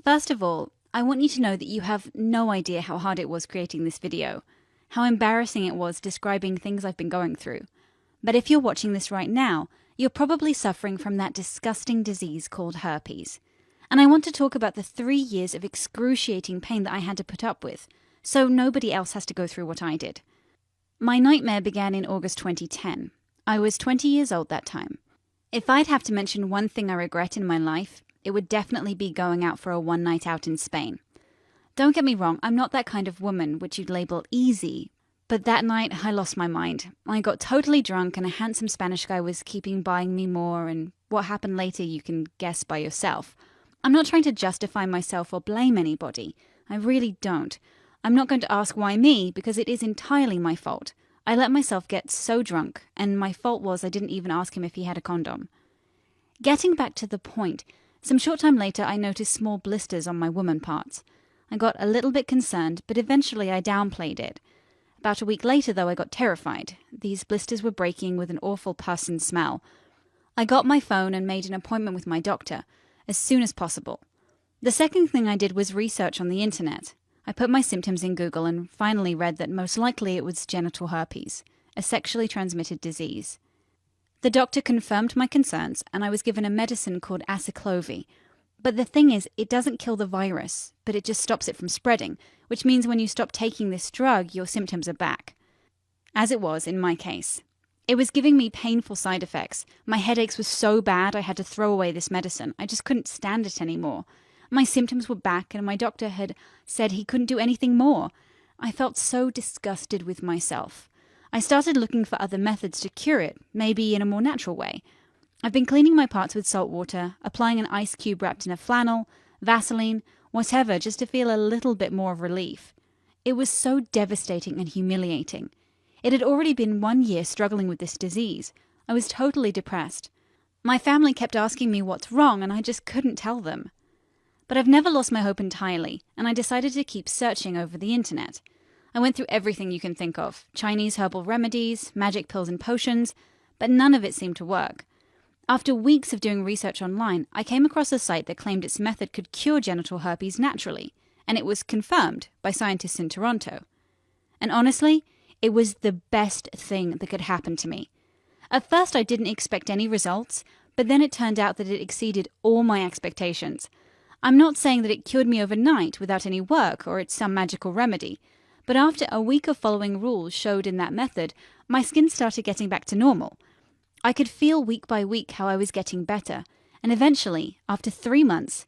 First of all, I want you to know that you have no idea how hard it was creating this video, how embarrassing it was describing things I've been going through. But if you're watching this right now, you're probably suffering from that disgusting disease called herpes. And I want to talk about the 3 years of excruciating pain that I had to put up with, so nobody else has to go through what I did. My nightmare began in August 2010. I was 20 years old that time. If I'd have to mention one thing I regret in my life, it would definitely be going out for a one night out in Spain. Don't get me wrong, I'm not that kind of woman which you'd label easy, but that night I lost my mind. I got totally drunk and a handsome Spanish guy was keeping buying me more, and what happened later you can guess by yourself. I'm not trying to justify myself or blame anybody. I really don't. I'm not going to ask why me, because it is entirely my fault. I let myself get so drunk, and my fault was I didn't even ask him if he had a condom. Getting back to the point, some short time later I noticed small blisters on my woman parts. I got a little bit concerned, but eventually I downplayed it. About a week later, though, I got terrified. These blisters were breaking with an awful pus and smell. I got my phone and made an appointment with my doctor, as soon as possible. The second thing I did was research on the internet. I put my symptoms in Google and finally read that most likely it was genital herpes, a sexually transmitted disease. The doctor confirmed my concerns and I was given a medicine called aciclovir. But the thing is, it doesn't kill the virus, but it just stops it from spreading, which means when you stop taking this drug, your symptoms are back. As it was in my case. It was giving me painful side effects. My headaches were so bad I had to throw away this medicine. I just couldn't stand it anymore. My symptoms were back and my doctor had said he couldn't do anything more. I felt so disgusted with myself. I started looking for other methods to cure it, maybe in a more natural way. I've been cleaning my parts with salt water, applying an ice cube wrapped in a flannel, Vaseline, whatever, just to feel a little bit more of relief. It was so devastating and humiliating. It had already been 1 year struggling with this disease. I was totally depressed. My family kept asking me what's wrong and I just couldn't tell them. But I've never lost my hope entirely, and I decided to keep searching over the internet. I went through everything you can think of, Chinese herbal remedies, magic pills and potions, but none of it seemed to work. After weeks of doing research online, I came across a site that claimed its method could cure genital herpes naturally, and it was confirmed by scientists in Toronto. And honestly, it was the best thing that could happen to me. At first I didn't expect any results, but then it turned out that it exceeded all my expectations. I'm not saying that it cured me overnight without any work or it's some magical remedy, but after a week of following rules showed in that method, my skin started getting back to normal. I could feel week by week how I was getting better, and eventually, after 3 months,